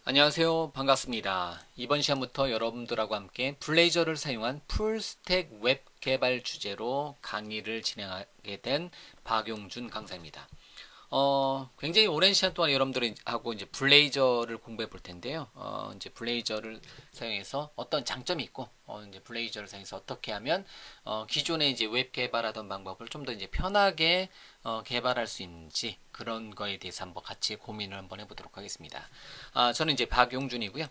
안녕하세요. 반갑습니다. 이번 시간부터 여러분들하고 함께 블레이저를 사용한 풀스택 웹 개발 주제로 강의를 진행하게 된 박용준 강사입니다. 굉장히 오랜 시간 동안 여러분들하고 이제 블레이저를 공부해 볼 텐데요. 이제 블레이저를 사용해서 어떤 장점이 있고, 이제 블레이저를 사용해서 어떻게 하면, 기존에 이제 웹 개발하던 방법을 좀 더 이제 편하게, 개발할 수 있는지 그런 거에 대해서 한번 같이 고민을 한번 해보도록 하겠습니다. 저는 이제 박용준이고요.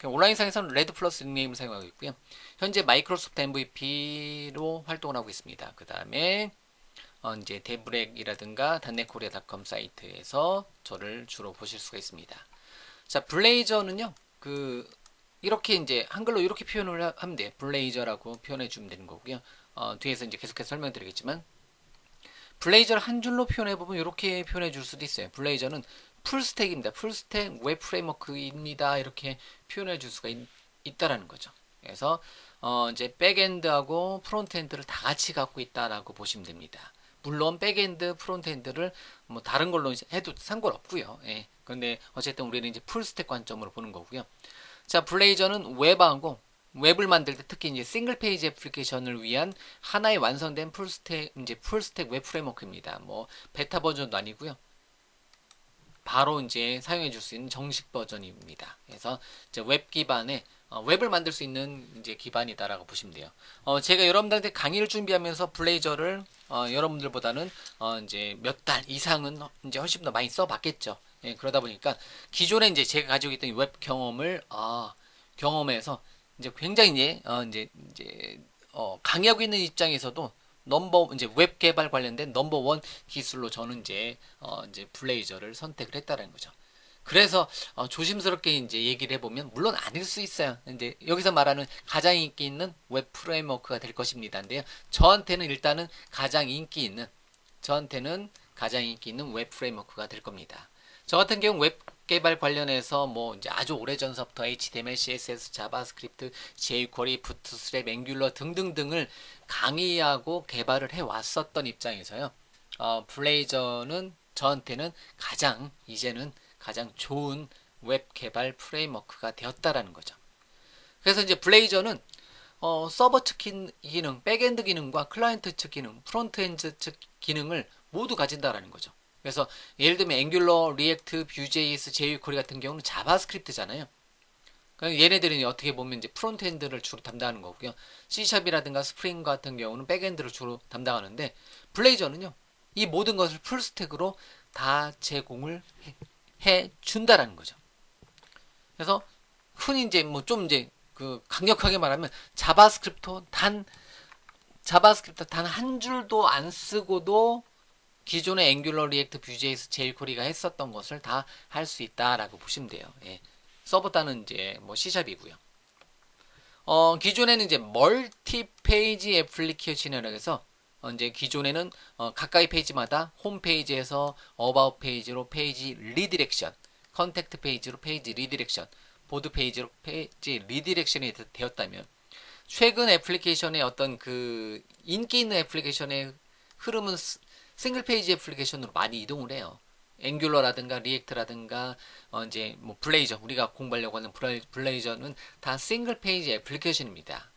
온라인상에서는 레드 플러스 닉네임을 사용하고 있고요. 현재 마이크로소프트 MVP로 활동을 하고 있습니다. 그 다음에 이제 데브렉이라든가 단넷코리아닷컴 사이트에서 저를 주로 보실 수가 있습니다. 자, 블레이저는요, 이렇게 이제 한글로 이렇게 표현을 하면 돼요. 블레이저라고 표현해 주면 되는 거고요. 뒤에서 이제 계속해서 설명드리겠지만, 블레이저를 한 줄로 표현해 보면 이렇게 표현해 줄 수도 있어요. 블레이저는 풀스택입니다. 풀스택 웹 프레임워크입니다. 이렇게 표현해 줄 수가 있다라는 거죠. 그래서 이제 백엔드하고 프론트엔드를 다 같이 갖고 있다라고 보시면 됩니다. 물론 백엔드, 프론트엔드를 뭐 다른 걸로 해도 상관없고요. 예. 그런데 어쨌든 우리는 이제 풀스택 관점으로 보는 거고요. 자, 블레이저는 웹을 만들 때 특히 이제 싱글 페이지 애플리케이션을 위한 하나의 완성된 풀스택 웹 프레임워크입니다. 뭐 베타 버전도 아니고요. 바로 이제 사용해 줄 수 있는 정식 버전입니다. 그래서 이제 웹 기반의 웹을 만들 수 있는 이제 기반이다라고 보시면 돼요. 제가 여러분들한테 강의를 준비하면서 블레이저를 여러분들보다는 이제 몇 달 이상은 이제 훨씬 더 많이 써봤겠죠. 예, 그러다 보니까 기존에 이제 제가 가지고 있던 웹 경험을 경험해서 이제 굉장히 강의하고 있는 입장에서도 이제 웹 개발 관련된 넘버원 기술로 저는 이제 블레이저를 선택을 했다는 거죠. 그래서 조심스럽게 이제 얘기를 해보면 물론 아닐 수 있어요. 근데 여기서 말하는 가장 인기 있는 웹 프레임워크가 될 것입니다인데요. 저한테는 가장 인기 있는 웹 프레임워크가 될 겁니다. 저 같은 경우 웹 개발 관련해서 뭐 이제 아주 오래전서부터 HTML, CSS, 자바스크립트, jQuery, 부트스트랩, 앵귤러 등등등을 강의하고 개발을 해 왔었던 입장에서요. 블레이저는 저한테는 이제는 가장 좋은 웹 개발 프레임워크가 되었다라는 거죠. 그래서 이제 블레이저는 서버 측 기능, 백엔드 기능과 클라이언트 측 기능, 프론트엔드 측 기능을 모두 가진다라는 거죠. 그래서 예를 들면 앵귤러, 리액트, 뷰.js, jQuery 같은 경우는 자바스크립트잖아요. 그러니까 얘네들은 어떻게 보면 이제 프론트엔드를 주로 담당하는 거고요. C샵이라든가 스프링 같은 경우는 백엔드를 주로 담당하는데 블레이저는요. 이 모든 것을 풀스택으로 다 제공을 해 준다라는 거죠. 그래서 흔히 이제 뭐 좀 이제 강력하게 말하면 자바스크립트 단 한 줄도 안 쓰고도 기존의 앵귤러, 리액트, 뷰.js, jQuery가 했었던 것을 다 할 수 있다라고 보시면 돼요. 예. 서버 단은 이제 뭐 C샵이고요. 기존에는 이제 멀티 페이지 애플리케이션이라고 해서 이제 기존에는 각각의 페이지마다 홈 페이지에서 어바웃 페이지로 페이지 리디렉션, 컨택트 페이지로 페이지 리디렉션, 보드 페이지로 페이지 리디렉션이 되었다면 최근 애플리케이션의 어떤 인기 있는 애플리케이션의 흐름은 싱글 페이지 애플리케이션으로 많이 이동을 해요. 앵귤러라든가 리액트라든가 이제 뭐 블레이저 우리가 공부하려고 하는 블레이저는 다 싱글 페이지 애플리케이션입니다.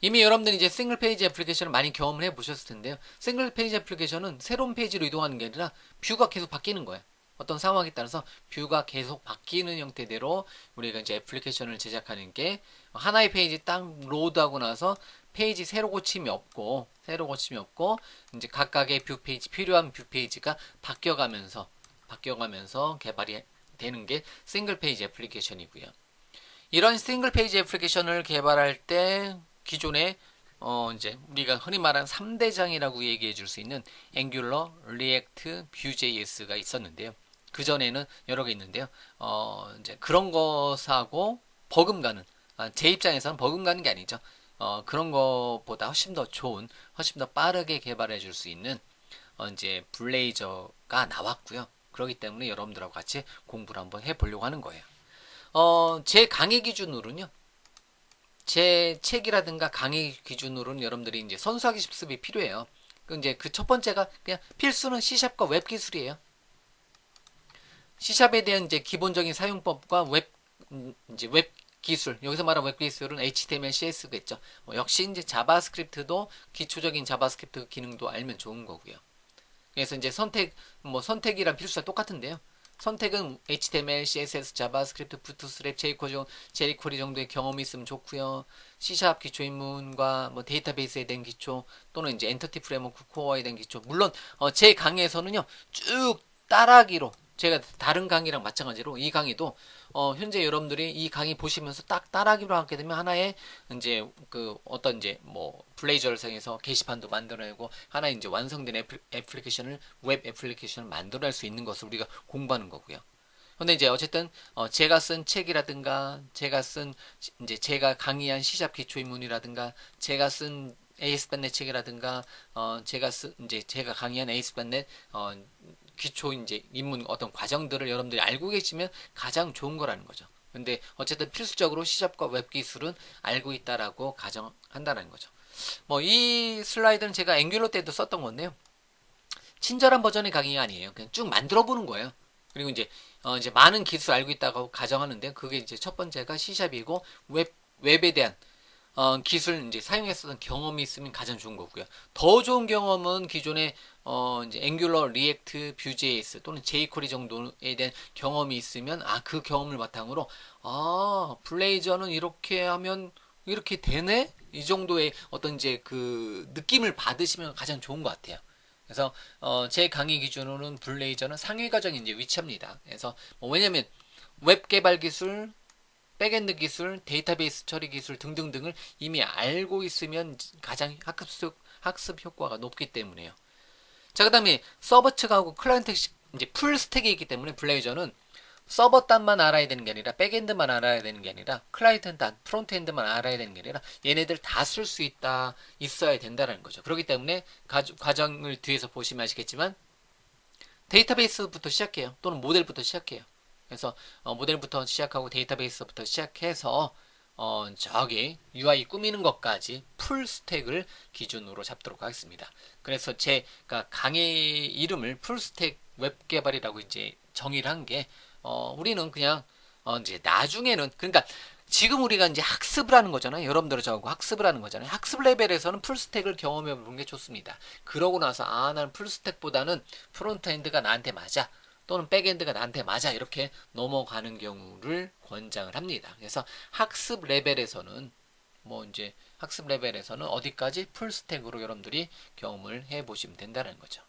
이미 여러분들이 이제 싱글 페이지 애플리케이션을 많이 경험을 해 보셨을 텐데요. 싱글 페이지 애플리케이션은 새로운 페이지로 이동하는 게 아니라 뷰가 계속 바뀌는 거예요. 어떤 상황에 따라서 뷰가 계속 바뀌는 형태대로 우리가 이제 애플리케이션을 제작하는 게 하나의 페이지 딱 로드하고 나서 페이지 새로 고침이 없고 이제 각각의 뷰 페이지 필요한 뷰 페이지가 바뀌어가면서 개발이 되는 게 싱글 페이지 애플리케이션이고요. 이런 싱글 페이지 애플리케이션을 개발할 때 기존에 이제 우리가 흔히 말하는 3대장이라고 얘기해 줄 수 있는 앵귤러, 리액트, 뷰.js가 있었는데요. 그 전에는 여러 개 있는데요. 이제 그런 것하고 버금가는 제 입장에서는 버금가는 게 아니죠. 그런 것보다 훨씬 더 빠르게 개발해 줄 수 있는 이제 블레이저가 나왔고요. 그렇기 때문에 여러분들하고 같이 공부를 한번 해보려고 하는 거예요. 제 강의 기준으로는요. 제 책이라든가 강의 기준으로는 여러분들이 이제 선수하기 실습이 필요해요. 이제 그 첫 번째가 그냥 필수는 C샵과 웹 기술이에요. C샵에 대한 이제 기본적인 사용법과 이제 웹 기술, 여기서 말하는 웹 기술은 HTML, CS겠죠. 역시 이제 자바스크립트도 기초적인 자바스크립트 기능도 알면 좋은 거고요. 그래서 이제 선택이란 필수가 똑같은데요. 선택은 HTML, CSS, 자바스크립트, 부트스트랩, 제이쿼리 정도의 경험이 있으면 좋고요. C샵 기초 입문과 뭐 데이터베이스에 대한 기초 또는 이제 엔터티 프레임워크 코어에 대한 기초. 물론 제 강의에서는요 쭉 따라하기로 제가 다른 강의랑 마찬가지로 이 강의도 현재 여러분들이 이 강의 보시면서 딱 따라하기로 하게 되면 하나의 이제 그 어떤 이제 뭐 블레이저를 사용해서 게시판도 만들어내고 하나의 이제 완성된 애플리케이션을 웹 애플리케이션을 만들어낼 수 있는 것을 우리가 공부하는 거고요. 근데 이제 어쨌든 제가 쓴 책이라든가 제가 강의한 C샵 기초입문이라든가 제가 쓴 ASP.NET 책이라든가 제가 강의한 ASP.NET 기초 이제 입문 어떤 과정들을 여러분들이 알고 계시면 가장 좋은 거라는 거죠. 근데 어쨌든 필수적으로 C샵과 웹 기술은 알고 있다라고 가정한다는 거죠. 뭐 이 슬라이드는 제가 앵귤러 때도 썼던 건데요. 친절한 버전의 강의가 아니에요. 그냥 쭉 만들어 보는 거예요. 그리고 이제 많은 기술 알고 있다고 가정하는데 그게 이제 첫 번째가 C샵이고 웹에 대한 기술 이제 사용했었던 경험이 있으면 가장 좋은 거고요. 더 좋은 경험은 기존에 이제 앵귤러, 리액트, 뷰.js 또는 jQuery 정도에 대한 경험이 있으면 그 경험을 바탕으로 블레이저는 이렇게 하면 이렇게 되네? 이 정도의 어떤 이제 그 느낌을 받으시면 가장 좋은 것 같아요. 그래서 제 강의 기준으로는 블레이저는 상위 과정에 이제 위치합니다. 그래서 왜냐면 웹 개발 기술, 백엔드 기술, 데이터베이스 처리 기술 등등등을 이미 알고 있으면 가장 학습 효과가 높기 때문에요. 자, 그 다음에 서버 측하고 클라이언트 이제 풀 스택이 있기 때문에 블레이저는 서버 단만 알아야 되는 게 아니라 백엔드만 알아야 되는 게 아니라 클라이언트 단, 프론트엔드만 알아야 되는 게 아니라 얘네들 다 쓸 수 있어야 된다는 거죠. 그렇기 때문에 과정을 뒤에서 보시면 아시겠지만 데이터베이스부터 시작해요. 또는 모델부터 시작해요. 그래서 모델부터 시작하고 데이터베이스부터 시작해서 저기 UI 꾸미는 것까지 풀 스택을 기준으로 잡도록 하겠습니다. 그래서 제가 강의 이름을 풀 스택 웹 개발이라고 이제 정의를 한 게 우리는 그냥 이제 나중에는 그러니까 지금 우리가 이제 학습을 하는 거잖아요. 여러분들은 저하고 학습을 하는 거잖아요. 학습 레벨에서는 풀스택을 경험해 보는 게 좋습니다. 그러고 나서 나는 풀스택보다는 프론트엔드가 나한테 맞아. 또는 백엔드가 나한테 맞아. 이렇게 넘어가는 경우를 권장을 합니다. 그래서 학습 레벨에서는 어디까지 풀스택으로 여러분들이 경험을 해 보시면 된다는 거죠.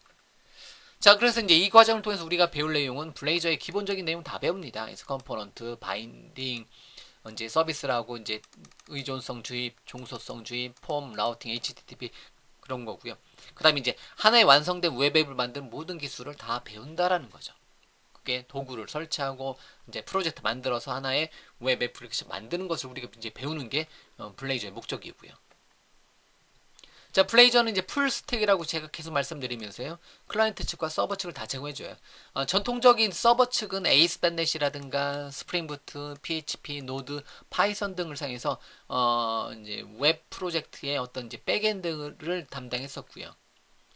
자, 그래서 이제 이 과정을 통해서 우리가 배울 내용은 블레이저의 기본적인 내용 다 배웁니다. 그래서 컴포넌트, 바인딩, 이제 서비스라고 이제 의존성 주입, 종소성 주입, 폼, 라우팅, HTTP 그런 거고요. 그다음에 이제 하나의 완성된 웹앱을 만든 모든 기술을 다 배운다라는 거죠. 그게 도구를 설치하고 이제 프로젝트 만들어서 하나의 웹 애플리케이션 만드는 것을 우리가 이제 배우는 게 블레이저의 목적이고요. 자, 블레이저는 이제 풀 스택이라고 제가 계속 말씀드리면서요. 클라이언트 측과 서버 측을 다 제공해줘요. 전통적인 서버 측은 ASP.NET이라든가 스프링부트, PHP, 노드, 파이썬 등을 사용해서 이제 웹 프로젝트의 어떤 이제 백엔드를 담당했었고요.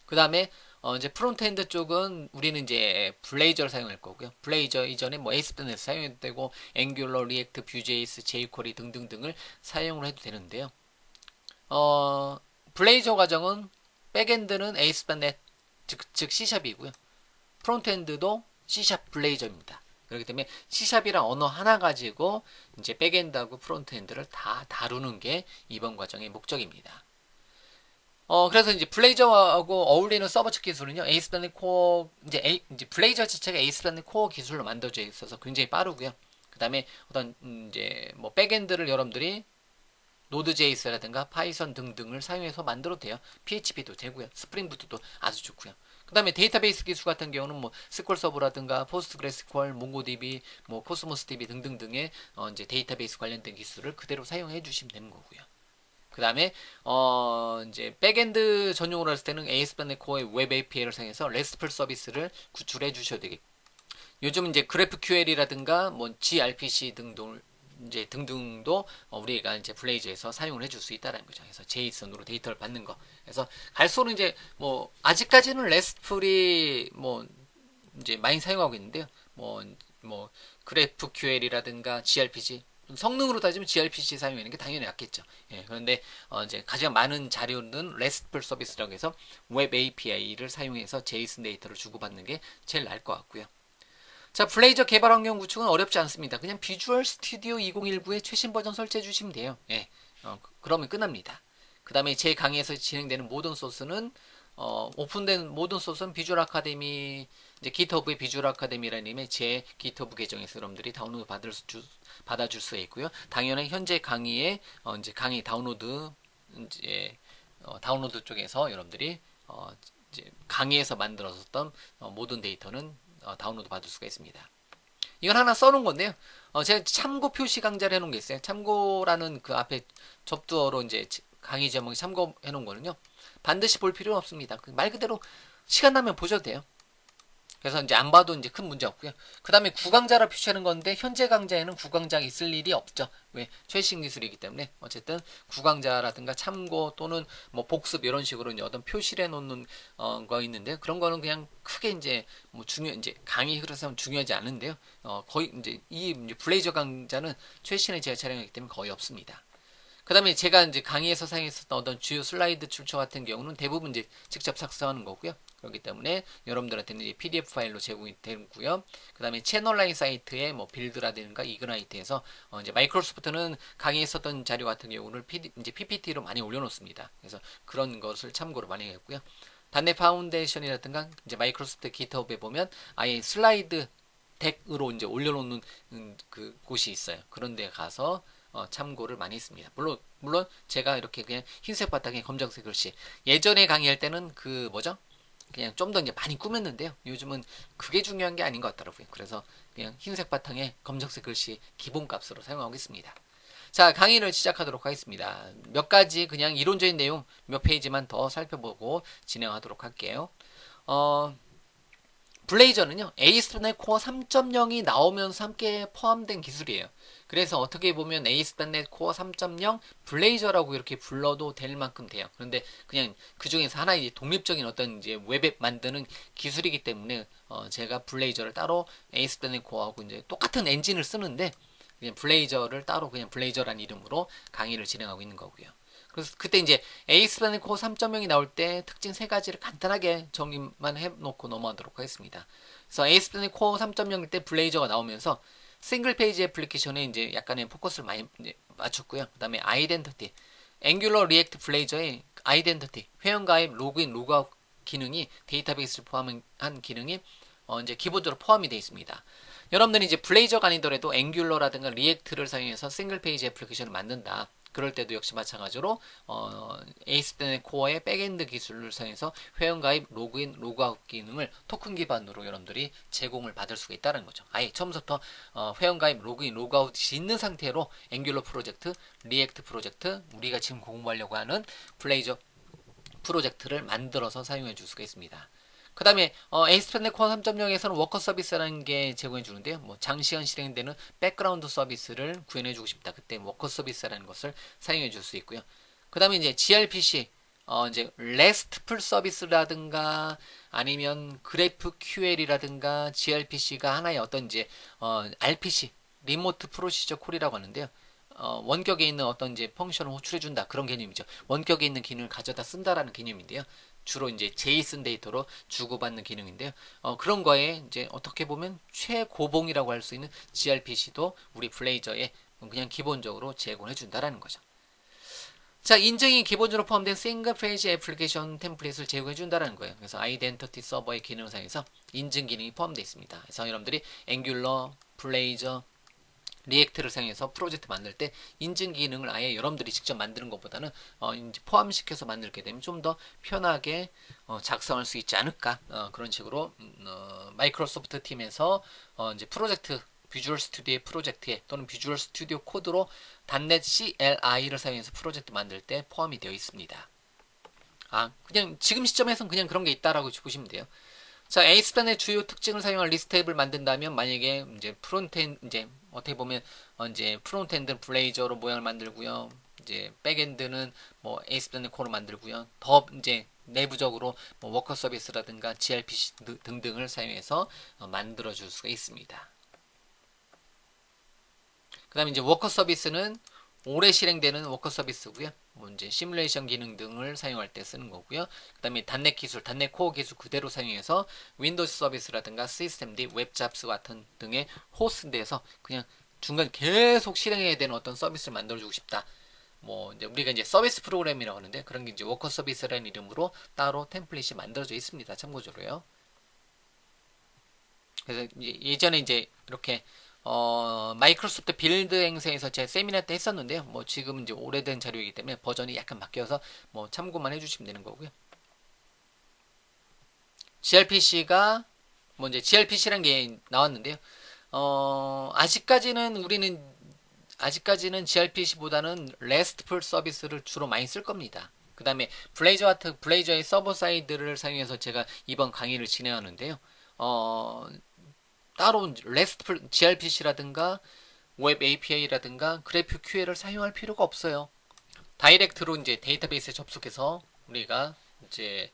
그 다음에 이제 프론트엔드 쪽은 우리는 이제 블레이저를 사용할 거고요. 블레이저 이전에 뭐 ASP.NET 사용해도 되고 앵귤러, 리액트, 뷰.js, jQuery 등등등을 사용을 해도 되는데요. 블레이저 과정은 백엔드는 ASP.NET 즉 C샵이고요. 프론트엔드도 C샵 블레이저입니다. 그렇기 때문에 C샵이란 언어 하나 가지고 이제 백엔드하고 프론트엔드를 다 다루는 게 이번 과정의 목적입니다. 그래서 이제 블레이저하고 어울리는 서버 측 기술은요, ASP.NET 코어, 이제 블레이저 자체가 ASP.NET 코어 기술로 만들어져 있어서 굉장히 빠르고요. 그 다음에 어떤, 이제 뭐 백엔드를 여러분들이 노드.js라든가 파이썬 등등을 사용해서 만들어도 돼요. PHP도 되고요. 스프링부트도 아주 좋고요. 그 다음에 데이터베이스 기술 같은 경우는 뭐 SQL 서버라든가 포스트그레스QL, 몽고DB, 뭐 코스모스DB 등등등의 이제 데이터베이스 관련된 기술을 그대로 사용해 주시면 되는 거고요. 그 다음에 이제 백엔드 전용으로 했을 때는 ASP.NET Core의 웹 API를 사용해서 RESTful 서비스를 구출해 주셔야 되겠고, 요즘 이제 GraphQL이라든가 뭐 gRPC 등등도 우리가 이제 블레이저에서 사용을 해줄 수 있다는 거죠. 그래서 제이슨으로 데이터를 받는 거. 그래서 갈수록 이제 뭐 아직까지는 RESTful이 뭐 이제 많이 사용하고 있는데요. 뭐 그래프 QL이라든가 gRPG 성능으로 따지면 gRPG 사용하는 게 당연히 낫겠죠. 예, 그런데 이제 가장 많은 자료는 RESTful 서비스라고 해서 웹 API를 사용해서 JSON 데이터를 주고받는 게 제일 나을 것 같고요. 자, 블레이저 개발 환경 구축은 어렵지 않습니다. 그냥 비주얼 스튜디오 2019의 최신 버전 설치해 주시면 돼요. 예, 그러면 끝납니다. 그 다음에 제 강의에서 진행되는 모든 소스는 오픈된 모든 소스는 비주얼 아카데미 이제 기트허브의 비주얼 아카데미라는 이름의 제 기트허브 계정에서 여러분들이 다운로드 받아줄 수 있고요. 당연히 현재 강의에 이제 강의 다운로드 이제 다운로드 쪽에서 여러분들이 이제 강의에서 만들었던 모든 데이터는 다운로드 받을 수가 있습니다. 이건 하나 써놓은 건데요. 제가 참고 표시 강좌를 해놓은 게 있어요. 참고라는 그 앞에 접두어로 이제 강의 제목이 참고해 놓은 거는요. 반드시 볼 필요는 없습니다. 말 그대로 시간 나면 보셔도 돼요. 그래서 이제 안 봐도 이제 큰 문제 없고요. 그 다음에 구강자라 표시하는 건데 현재 강좌에는 구강자가 있을 일이 없죠. 왜? 최신 기술이기 때문에 어쨌든 구강자라든가 참고 또는 뭐 복습 이런 식으로 이제 어떤 표시를 해놓는 거 있는데 그런 거는 그냥 크게 이제 뭐 이제 강의 흐름상 중요하지 않은데요. 거의 이제 이제 블레이저 강좌는 최신의 제가 촬영하기 때문에 거의 없습니다. 그 다음에 제가 이제 강의에서 사용했었던 어떤 주요 슬라이드 출처 같은 경우는 대부분 이제 직접 작성하는 거고요. 그렇기 때문에 여러분들한테는 이제 PDF 파일로 제공이 되고요. 그 다음에 채널라인 사이트에 뭐 빌드라든가 이그나이트에서 이제 마이크로소프트는 강의했었던 자료 같은 경우를 이제 PPT로 많이 올려놓습니다. 그래서 그런 것을 참고로 많이 했고요. 단내 파운데이션이라든가 이제 마이크로소프트 기트허브에 보면 아예 슬라이드 덱으로 이제 올려놓는 그 곳이 있어요. 그런 데 가서 참고를 많이 했습니다. 물론 제가 이렇게 그냥 흰색 바탕에 검정색 글씨 예전에 강의할 때는 그 뭐죠? 그냥 좀 더 이제 많이 꾸몄는데요. 요즘은 그게 중요한 게 아닌 것 같더라고요. 그래서 그냥 흰색 바탕에 검정색 글씨 기본값으로 사용하고 있습니다. 자, 강의를 시작하도록 하겠습니다. 몇 가지 그냥 이론적인 내용 몇 페이지만 더 살펴보고 진행하도록 할게요. 블레이저는요, ASP.NET Core 3.0이 나오면서 함께 포함된 기술이에요. 그래서 어떻게 보면 ASP.NET Core 3.0 블레이저라고 이렇게 불러도 될 만큼 돼요. 그런데 그냥 그 중에서 하나의 독립적인 어떤 이제 웹앱 만드는 기술이기 때문에 제가 블레이저를 따로 ASP.NET Core하고 이제 똑같은 엔진을 쓰는데 그냥 블레이저를 따로 그냥 블레이저란 이름으로 강의를 진행하고 있는 거고요. 그래서 그때 이제 ASP.NET Core 3.0이 나올 때 특징 세 가지를 간단하게 정리만 해놓고 넘어가도록 하겠습니다. 그래서 ASP.NET Core 3.0일 때 블레이저가 나오면서 싱글 페이지 애플리케이션에 이제 약간의 포커스를 많이 맞췄고요. 그 다음에 아이덴티티, 앵귤러 리액트 블레이저의 아이덴티티, 회원가입, 로그인, 로그아웃 기능이 데이터베이스를 포함한 기능이 이제 기본적으로 포함이 되어 있습니다. 여러분들이 이제 블레이저가 아니더라도 앵귤러라든가 리액트를 사용해서 싱글 페이지 애플리케이션을 만든다. 그럴 때도 역시 마찬가지로 ASP.NET Core의 백엔드 기술을 사용해서 회원가입, 로그인, 로그아웃 기능을 토큰 기반으로 여러분들이 제공을 받을 수가 있다는 거죠. 아예 처음부터 회원가입, 로그인, 로그아웃이 있는 상태로 앵귤러 프로젝트, 리액트 프로젝트, 우리가 지금 공부하려고 하는 블레이저 프로젝트를 만들어서 사용해 줄 수가 있습니다. 그 다음에 ASP.NET Core 3.0에서는 워커 서비스라는 게 제공해 주는데요. 뭐 장시간 실행되는 백그라운드 서비스를 구현해 주고 싶다. 그때 워커 서비스라는 것을 사용해 줄 수 있고요. 그 다음에 이제 gRPC 이제 RESTful 서비스라든가 아니면 그래프 QL이라든가 gRPC가 하나의 어떤 이제 RPC 리모트 프로시저 콜이라고 하는데요. 원격에 있는 어떤 이제 펑션을 호출해준다 그런 개념이죠. 원격에 있는 기능을 가져다 쓴다라는 개념인데요. 주로 이제 제이슨 데이터로 주고받는 기능인데요. 그런 거에 이제 어떻게 보면 최고봉이라고 할 수 있는 gRPC도 우리 블레이저에 그냥 기본적으로 제공해 준다라는 거죠. 자, 인증이 기본적으로 포함된 싱글 페이지 애플리케이션 템플릿을 제공해 준다는 거예요. 그래서 아이덴티티 서버의 기능상에서 인증 기능이 포함되어 있습니다. 그래서 여러분들이 앵귤러, 블레이저, 리액트를 사용해서 프로젝트 만들 때 인증 기능을 아예 여러분들이 직접 만드는 것보다는 포함시켜서 만들게 되면 좀 더 편하게 작성할 수 있지 않을까 그런 식으로 마이크로소프트 팀에서 이제 프로젝트 비주얼 스튜디오 프로젝트에 또는 비주얼 스튜디오 코드로 .NET CLI를 사용해서 프로젝트 만들 때 포함이 되어 있습니다. 그냥 지금 시점에서는 그냥 그런 게 있다라고 보시면 돼요. 자, ASP.NET 주요 특징을 사용한 리스트 앱을 만든다면 만약에 이제 프론트엔드 이제 어떻게 보면 이제 프론트엔드는 블레이저로 모양을 만들고요. 이제 백엔드는 뭐 ASP.NET Core로 만들고요. 더 이제 내부적으로 뭐 워커 서비스라든가 gRPC 등등을 사용해서 만들어 줄 수가 있습니다. 그 다음에 이제 워커 서비스는 오래 실행되는 워커 서비스고요. 뭐 이제 시뮬레이션 기능 등을 사용할 때 쓰는 거고요. 그 다음에 단넷 기술, 단넷 코어 기술 그대로 사용해서 윈도우 서비스라든가 시스템D, 웹 잡스 같은 등의 호스트에서 그냥 중간 계속 실행해야 되는 어떤 서비스를 만들어주고 싶다. 뭐 이제 우리가 이제 서비스 프로그램이라고 하는데 그런 게 이제 워커 서비스라는 이름으로 따로 템플릿이 만들어져 있습니다. 참고적으로요. 그래서 예전에 이제 이렇게 마이크로소프트 빌드 행사에서 제가 세미나 때 했었는데요. 뭐 지금 이제 오래된 자료이기 때문에 버전이 약간 바뀌어서 뭐 참고만 해주시면 되는 거고요. gRPC가 뭐 이제 gRPC란 게 나왔는데요. 아직까지는 gRPC보다는 RESTful 서비스를 주로 많이 쓸 겁니다. 그 다음에 블레이저의 서버 사이드를 사용해서 제가 이번 강의를 진행하는데요. 따로 RESTful gRPC라든가 웹 API라든가 GraphQL을 사용할 필요가 없어요. 다이렉트로 이제 데이터베이스에 접속해서 우리가 이제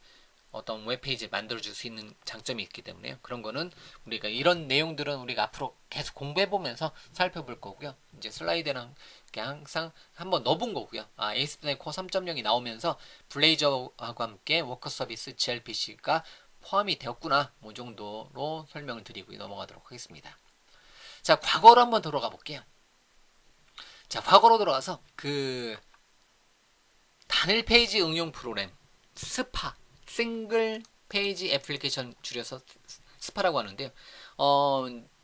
어떤 웹페이지를 만들어줄 수 있는 장점이 있기 때문에 그런 거는 우리가 이런 내용들은 우리가 앞으로 계속 공부해보면서 살펴볼 거고요. 이제 슬라이드랑 항상 한번 넣어본 거고요. ASP.NET Core 3.0이 나오면서 블레이저하고 함께 워커 서비스 gRPC가 포함이 되었구나. 뭐 정도로 설명을 드리고 넘어가도록 하겠습니다. 자, 과거로 한번 돌아가 볼게요. 자, 과거로 돌아가서 단일 페이지 응용 프로그램 스파 싱글 페이지 애플리케이션 줄여서 스파라고 하는데요.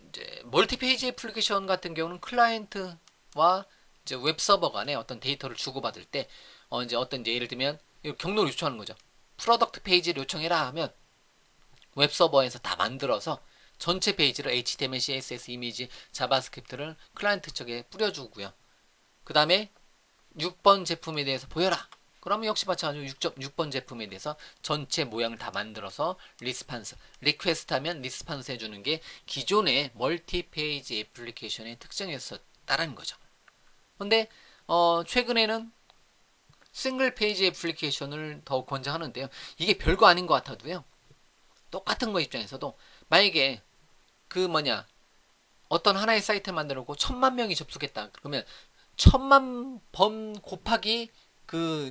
이제 멀티 페이지 애플리케이션 같은 경우는 클라이언트와 이제 웹 서버 간에 어떤 데이터를 주고받을 때 이제 어떤 이제 예를 들면 경로를 요청하는 거죠. 프로덕트 페이지를 요청해라 하면 웹 서버에서 다 만들어서 전체 페이지를 HTML, CSS, 이미지, 자바스크립트를 클라이언트 쪽에 뿌려주고요. 그 다음에 6번 제품에 대해서 보여라. 그러면 역시 마찬가지로 6번 제품에 대해서 전체 모양을 다 만들어서 리퀘스트 하면 리스판스 해주는 게 기존의 멀티페이지 애플리케이션의 특징이었다라는 거죠. 근데 최근에는 싱글 페이지 애플리케이션을 더 권장하는데요. 이게 별거 아닌 것 같아도요. 똑같은 거 입장에서도 만약에 어떤 하나의 사이트를 만들고 1000만 명이 접속했다. 그러면 1000만 번 곱하기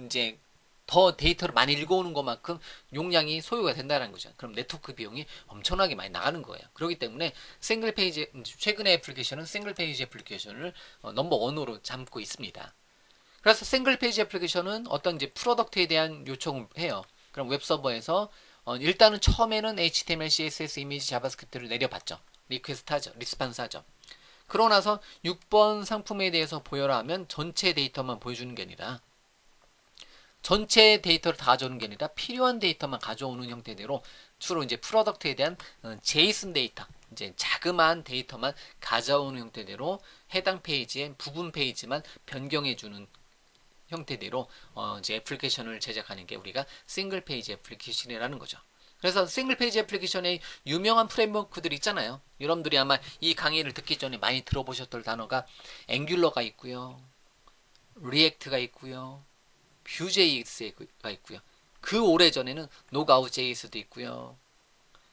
이제 더 데이터를 많이 읽어오는 것만큼 용량이 소요가 된다는 거죠. 그럼 네트워크 비용이 엄청나게 많이 나가는 거예요. 그렇기 때문에 최근의 애플리케이션은 싱글 페이지 애플리케이션을 넘버 원으로 잡고 있습니다. 그래서 싱글 페이지 애플리케이션은 어떤 이제 프로덕트에 대한 요청을 해요. 그럼 웹 서버에서 일단은 처음에는 HTML, CSS, 이미지, 자바스크립트를 내려봤죠. 리퀘스트 하죠. 리스판스 하죠. 그러고 나서 6번 상품에 대해서 보여라 하면 전체 데이터만 보여주는 게 아니라 전체 데이터를 다 가져오는 게 아니라 필요한 데이터만 가져오는 형태대로 주로 이제 프로덕트에 대한 JSON 데이터, 이제 자그마한 데이터만 가져오는 형태대로 해당 페이지의 부분 페이지만 변경해주는 형태대로 이제 애플리케이션을 제작하는 게 우리가 싱글 페이지 애플리케이션이라는 거죠. 그래서 싱글 페이지 애플리케이션의 유명한 프레임워크들이 있잖아요. 여러분들이 아마 이 강의를 듣기 전에 많이 들어보셨던 단어가 앵귤러가 있고요. 리액트가 있고요. 뷰JS가 있고요. 그 오래전에는 노가웃JS도 있고요.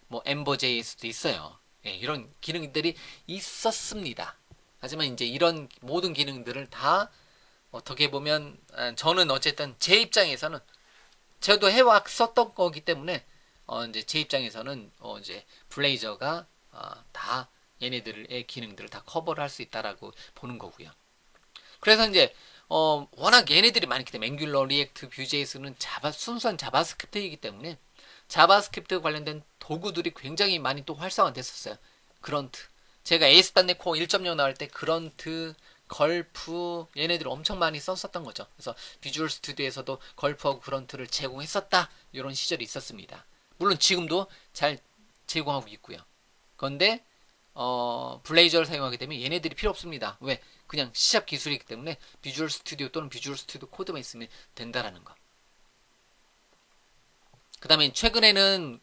뭐 엠버JS도 있어요. 예, 이런 기능들이 있었습니다. 하지만 이제 이런 모든 기능들을 다 어떻게 보면 저는 어쨌든 제 입장에서는 저도 해왔었던 거기 때문에 이제 제 입장에서는 이제 블레이저가 다 얘네들의 기능들을 다 커버를 할 수 있다라고 보는 거고요. 그래서 이제 워낙 얘네들이 많기 때문에 앵귤러, 리액트, 뷰제이스는 순수한 자바스크립트이기 때문에 자바스크립트 관련된 도구들이 굉장히 많이 또 활성화됐었어요. 그런트. 제가 ASP.NET Core 1.0 나올 때 그런트, 걸프 얘네들을 엄청 많이 썼었던 거죠. 그래서 비주얼 스튜디오에서도 걸프하고 그런트를 제공했었다. 이런 시절이 있었습니다. 물론 지금도 잘 제공하고 있고요. 그런데 블레이저를 사용하게 되면 얘네들이 필요 없습니다. 왜? 그냥 시작 기술이기 때문에 비주얼 스튜디오 또는 비주얼 스튜디오 코드만 있으면 된다라는 거. 그 다음에 최근에는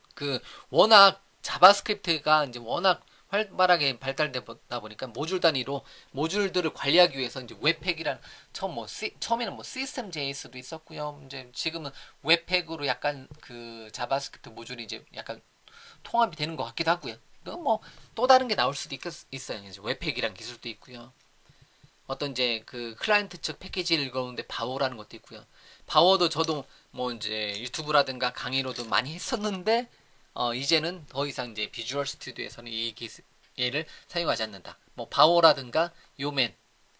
워낙 자바스크립트가 이제 워낙 활발하게 발달되다 보니까 모듈 단위로 모듈들을 관리하기 위해서 이제 웹팩이란 처음에는 뭐 시스템 JS도 있었고요. 이제 지금은 웹팩으로 약간 그 자바스크립트 모듈이 이제 약간 통합이 되는 것 같기도 하고요. 또 뭐 또 다른 게 나올 수도 있어요. 이제 웹팩이란 기술도 있고요. 어떤 이제 그 클라이언트 측 패키지를 읽어오는데 바워라는 것도 있고요. 바워도 저도 뭐 이제 유튜브라든가 강의로도 많이 했었는데 이제는 더 이상 이제 비주얼 스튜디오에서는 이 얘를 사용하지 않는다. 뭐 바워라든가 요맨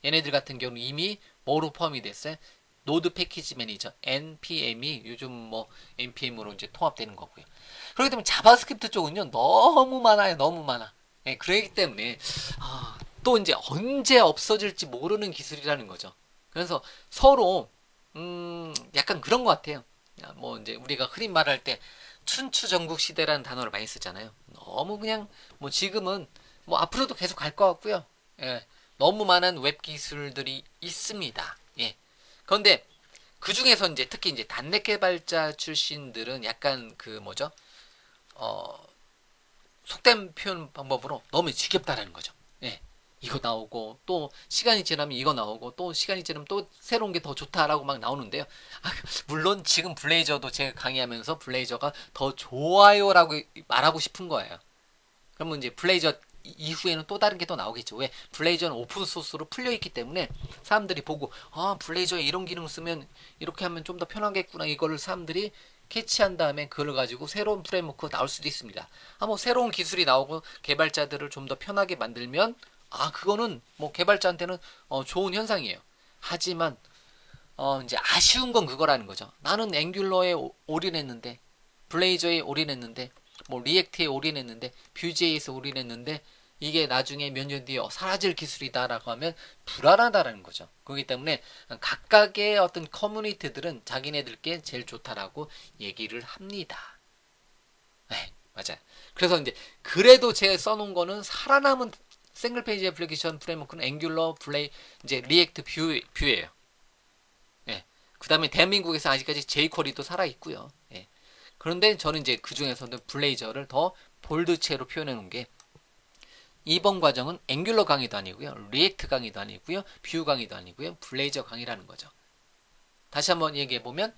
얘네들 같은 경우는 이미 뭐로 포함이 됐어요? 노드 패키지 매니저 NPM이 요즘 뭐 NPM으로 이제 통합되는 거고요. 그렇기 때문에 자바스크립트 쪽은요 너무 많아요, 너무 많아. 예, 그렇기 때문에 또 이제 언제 없어질지 모르는 기술이라는 거죠. 그래서 서로 약간 그런 것 같아요. 뭐 이제 우리가 흔히 말할 때 춘추전국 시대라는 단어를 많이 쓰잖아요. 너무 그냥 뭐 지금은 뭐 앞으로도 계속 갈 것 같고요. 예, 너무 많은 웹 기술들이 있습니다. 예. 그런데 그 중에서 이제 특히 이제 단넷 개발자 출신들은 약간 그 뭐죠? 어, 속된 표현 방법으로 너무 지겹다라는 거죠. 예. 이거 나오고 또 시간이 지나면 이거 나오고 또 시간이 지나면 또 새로운 게 더 좋다라고 막 나오는데요. 물론 지금 블레이저도 제가 강의하면서 블레이저가 더 좋아요라고 말하고 싶은 거예요. 그러면 이제 블레이저 이후에는 또 다른 게 더 나오겠죠. 왜? 블레이저는 오픈 소스로 풀려 있기 때문에 사람들이 보고 블레이저에 이런 기능 쓰면 이렇게 하면 좀 더 편하겠구나 이거를 사람들이 캐치한 다음에 그걸 가지고 새로운 프레임워크가 나올 수도 있습니다. 뭐 새로운 기술이 나오고 개발자들을 좀 더 편하게 만들면 그거는 뭐 개발자한테는 좋은 현상이에요. 하지만 이제 아쉬운 건 그거라는 거죠. 나는 앵귤러에 올인했는데 블레이저에 올인했는데 뭐 리액트에 올인했는데 뷰제이에서 올인했는데 이게 나중에 몇 년 뒤에 사라질 기술이다라고 하면 불안하다라는 거죠. 그렇기 때문에 각각의 어떤 커뮤니티들은 자기네들께 제일 좋다라고 얘기를 합니다. 네, 맞아요. 그래서 이제 그래도 제가 써놓은 거는 살아남은 싱글 페이지 애플리케이션 프레임워크는 앵귤러, 이제 리액트 뷰예요. 예. 그 다음에 대한민국에서 아직까지 jQuery도 살아있고요. 예. 그런데 저는 이제 그 중에서도 블레이저를 더 볼드체로 표현해 놓은 게 이번 과정은 앵귤러 강의도 아니고요. 리액트 강의도 아니고요. 뷰 강의도 아니고요. 블레이저 강의라는 거죠. 다시 한번 얘기해 보면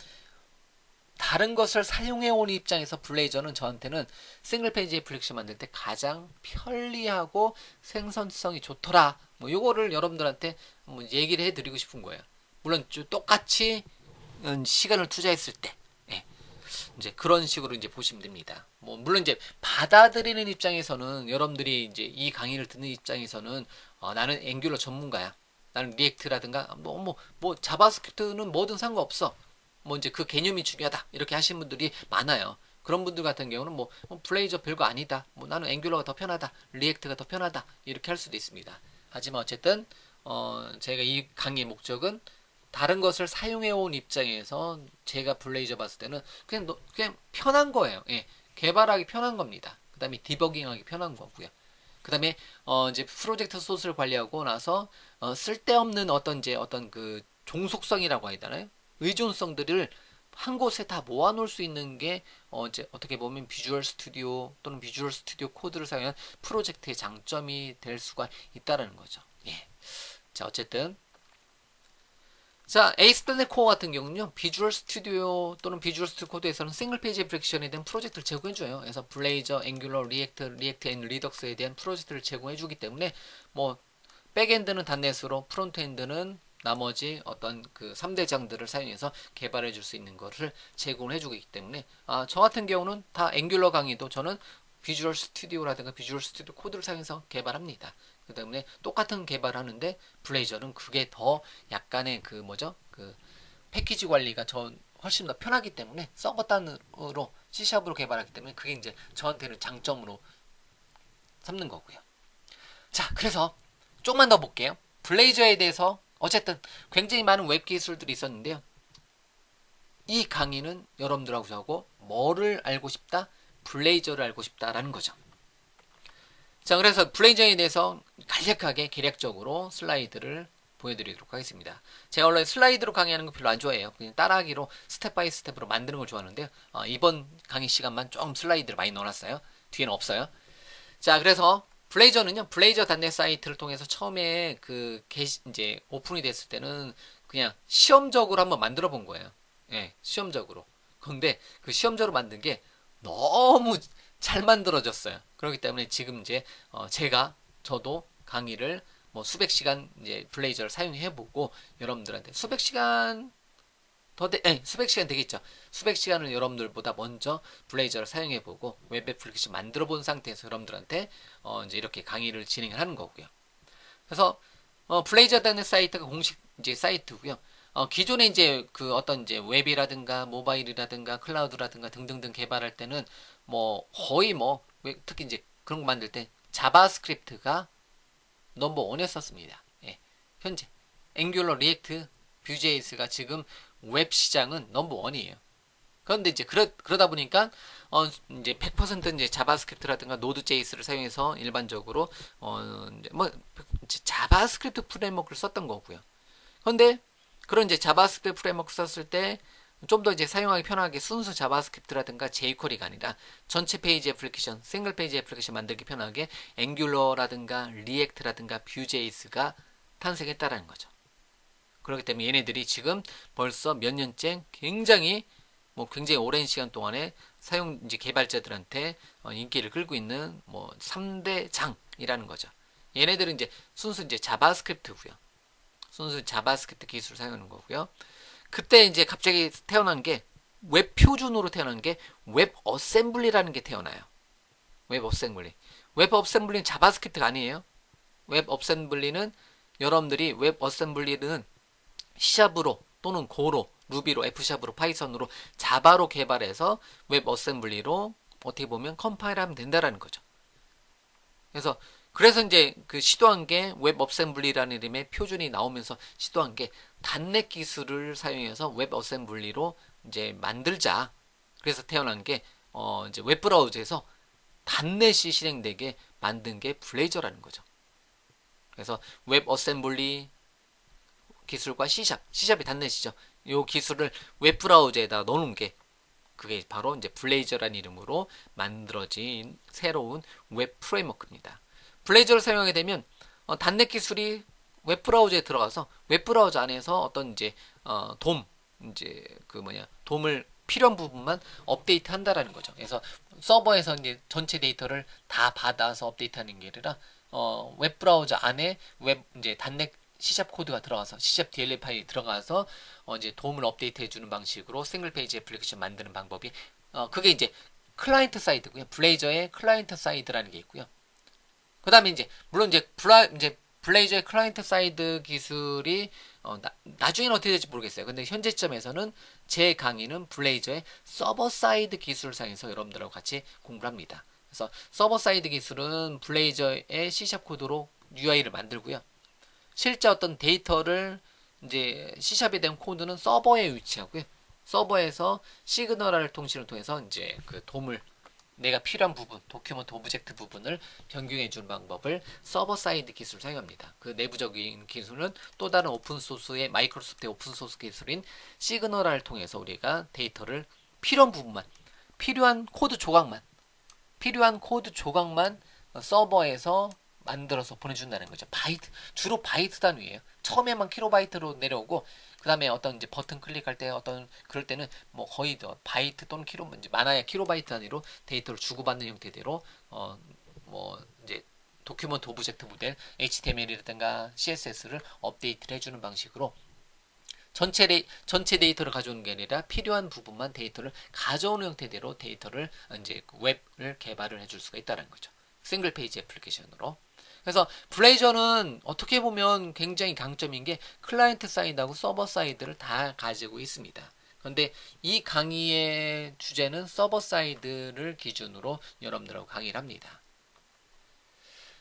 다른 것을 사용해 온 입장에서 블레이저는 저한테는 싱글 페이지 애플리케이션 만들 때 가장 편리하고 생산성이 좋더라. 뭐 요거를 여러분들한테 한번 얘기를 해 드리고 싶은 거예요. 물론 똑같이 시간을 투자했을 때 이제 그런 식으로 이제 보시면 됩니다. 뭐 물론 이제 받아들이는 입장에서는 여러분들이 이제 이 강의를 듣는 입장에서는 나는 앵귤러 전문가야. 나는 리액트라든가 뭐 자바스크립트는 뭐든 상관없어. 뭐 이제 그 개념이 중요하다. 이렇게 하시는 분들이 많아요. 그런 분들 같은 경우는 뭐 블레이저 별거 아니다. 뭐 나는 앵귤러가 더 편하다. 리액트가 더 편하다. 이렇게 할 수도 있습니다. 하지만 어쨌든 제가 이 강의의 목적은 다른 것을 사용해온 입장에서 제가 블레이저 봤을 때는 그냥 편한 거예요. 예, 개발하기 편한 겁니다. 그 다음에 디버깅하기 편한 거고요. 그 다음에 이제 프로젝트 소스를 관리하고 나서 쓸데없는 어떤 그 종속성이라고 해야 되나요? 의존성들을 한 곳에 다 모아놓을 수 있는 게 이제 어떻게 보면 비주얼 스튜디오 또는 비주얼 스튜디오 코드를 사용한 프로젝트의 장점이 될 수가 있다는 거죠. 예. 자, 어쨌든 자, 에이스플래닛 코어 같은 경우는요, 비주얼 스튜디오 또는 비주얼 스튜디오 코드에서는 싱글 페이지 애플리케이션에 대한 프로젝트를 제공해줘요. 그래서 블레이저, 앵귤러, 리액트 앤 리덕스에 대한 프로젝트를 제공해주기 때문에 뭐 백엔드는 단넷으로, 프론트엔드는 나머지 어떤 그 3대 장들을 사용해서 개발해 줄 수 있는 것을 제공을 해주고 있기 때문에 저 같은 경우는 다 앵귤러 강의도 저는 비주얼 스튜디오라든가 비주얼 스튜디오 코드를 사용해서 개발합니다. 그 때문에 똑같은 개발하는데 블레이저는 그게 더 약간의 그 뭐죠? 그 패키지 관리가 훨씬 더 편하기 때문에 서버 단으로 C샵으로 개발하기 때문에 그게 이제 저한테는 장점으로 삼는 거고요. 자, 그래서 조금만 더 볼게요. 블레이저에 대해서 어쨌든 굉장히 많은 웹 기술들이 있었는데요. 이 강의는 여러분들하고 저하고 뭐를 알고 싶다? 블레이저를 알고 싶다라는 거죠. 자, 그래서 블레이저에 대해서 간략하게 계략적으로 슬라이드를 보여드리도록 하겠습니다. 제가 원래 슬라이드로 강의하는 거 별로 안 좋아해요. 그냥 따라하기로 스텝 바이 스텝으로 만드는 걸 좋아하는데요. 이번 강의 시간만 좀 슬라이드를 많이 넣어놨어요. 뒤에는 없어요. 자, 그래서 블레이저는요, 블레이저.net 사이트를 통해서 처음에 이제 오픈이 됐을 때는 그냥 시험적으로 한번 만들어 본 거예요. 예, 시험적으로. 근데 그 시험적으로 만든 게 너무 잘 만들어졌어요. 그렇기 때문에 지금 이제 저도 강의를 뭐 수백 시간 이제 블레이저를 사용해 보고 여러분들한테 수백 시간 되겠죠. 수백 시간을 여러분들보다 먼저 블레이저를 사용해 보고 웹 애플리케이션 만들어 본 상태에서 여러분들한테 이제 이렇게 강의를 진행을 하는 거고요. 그래서 블레이저.net 사이트가 공식 이제 사이트고요. 기존에 이제 그 어떤 이제 웹이라든가 모바일이라든가 클라우드라든가 등등등 개발할 때는 뭐 거의 뭐 특히 이제 그런 거 만들 때 자바스크립트가 넘버 원이었었습니다. 예, 현재 앵귤러, 리액트, 뷰제이스가 지금 웹 시장은 넘버 원이에요. 그런데 이제 그러다 보니까 이제 100% 이제 자바스크립트라든가 노드.js를 사용해서 일반적으로 이제 뭐 자바스크립트 프레임워크를 썼던 거고요. 그런데 그런 이제 자바스크립트 프레임워크 썼을 때 좀 더 이제 사용하기 편하게 순수 자바스크립트라든가 jQuery가 아니라 전체 페이지 애플리케이션, 싱글 페이지 애플리케이션 만들기 편하게 앵귤러라든가 리액트라든가 뷰제이스가 탄생했다라는 거죠. 그렇기 때문에 얘네들이 지금 벌써 몇 년째 굉장히 오랜 시간 동안에 사용 이제 개발자들한테 인기를 끌고 있는 뭐 3대 장이라는 거죠. 얘네들은 이제 순수 이제 자바스크립트고요. 순수 자바스크립트 기술을 사용하는 거고요. 그때 이제 갑자기 태어난 게 웹 표준으로 태어난 게 웹 어셈블리라는 게 태어나요. 웹 어셈블리. 웹 어셈블리는 자바스크립트가 아니에요. 웹 어셈블리는 여러분들이 웹 어셈블리는 C샵으로 또는 고로, 루비로, F샵으로, 파이썬으로, 자바로 개발해서 웹 어셈블리로 어떻게 보면 컴파일하면 된다라는 거죠. 그래서 이제 그 시도한 게 웹 어셈블리라는 이름의 표준이 나오면서 시도한 게 단넷 기술을 사용해서 웹 어셈블리로 이제 만들자. 그래서 태어난 게 이제 웹 브라우저에서 단넷이 실행되게 만든 게 블레이저라는 거죠. 그래서 웹 어셈블리 기술과 C샵이 단넷이죠. 이 기술을 웹 브라우저에다 넣어놓은 게 그게 바로 이제 블레이저라는 이름으로 만들어진 새로운 웹 프레임워크입니다. 블레이저를 사용하게 되면 단넷 기술이 웹 브라우저에 들어가서 웹 브라우저 안에서 어떤 이제 돔을 필요한 부분만 업데이트 한다라는 거죠. 그래서 서버에서 이제 전체 데이터를 다 받아서 업데이트하는 게 아니라 웹 브라우저 안에 이제 단넷 C샵 코드가 들어가서 C샵 DLL 파일이 들어가서 이제 돔을 업데이트 해주는 방식으로 싱글 페이지 애플리케이션 만드는 방법이 그게 이제 클라이언트 사이드고요. 블레이저의 클라이언트 사이드라는 게 있고요. 그 다음에 이제 물론 이제 블레이저의 클라이언트 사이드 기술이 나중에는 어떻게 될지 모르겠어요. 근데 현재 시점에서는 제 강의는 블레이저의 서버 사이드 기술을 사용해서 여러분들하고 같이 공부를 합니다. 그래서 서버 사이드 기술은 블레이저의 C샵 코드로 UI를 만들고요. 실제 어떤 데이터를 이제 C샵에 대한 코드는 서버에 위치하고요. 서버에서 시그널 통신을 통해서 이제 그 돔을 내가 필요한 부분, 도큐먼트 오브젝트 부분을 변경해 주는 방법을 서버 사이드 기술을 사용합니다. 그 내부적인 기술은 또 다른 오픈소스의 마이크로소프트의 오픈소스 기술인 시그널을 통해서 우리가 데이터를 필요한 부분만, 필요한 코드 조각만 서버에서 만들어서 보내준다는 거죠. 주로 바이트 단위예요. 처음에만 킬로바이트로 내려오고, 그 다음에 어떤 이제 버튼 클릭할 때 그럴 때는 뭐 거의 바이트 또는 이제 많아야 킬로바이트 단위로 데이터를 주고받는 형태대로, 뭐 이제 도큐먼트 오브젝트 모델, HTML이라든가 CSS를 업데이트를 해주는 방식으로 전체 데이터를 가져오는 게 아니라 필요한 부분만 데이터를 가져오는 형태대로 데이터를 이제 웹을 개발을 해줄 수가 있다는 거죠. 싱글 페이지 애플리케이션으로. 그래서 블레이저는 어떻게 보면 굉장히 강점인 게 클라이언트 사이드하고 서버 사이드를 다 가지고 있습니다. 그런데 이 강의의 주제는 서버 사이드를 기준으로 여러분들하고 강의를 합니다.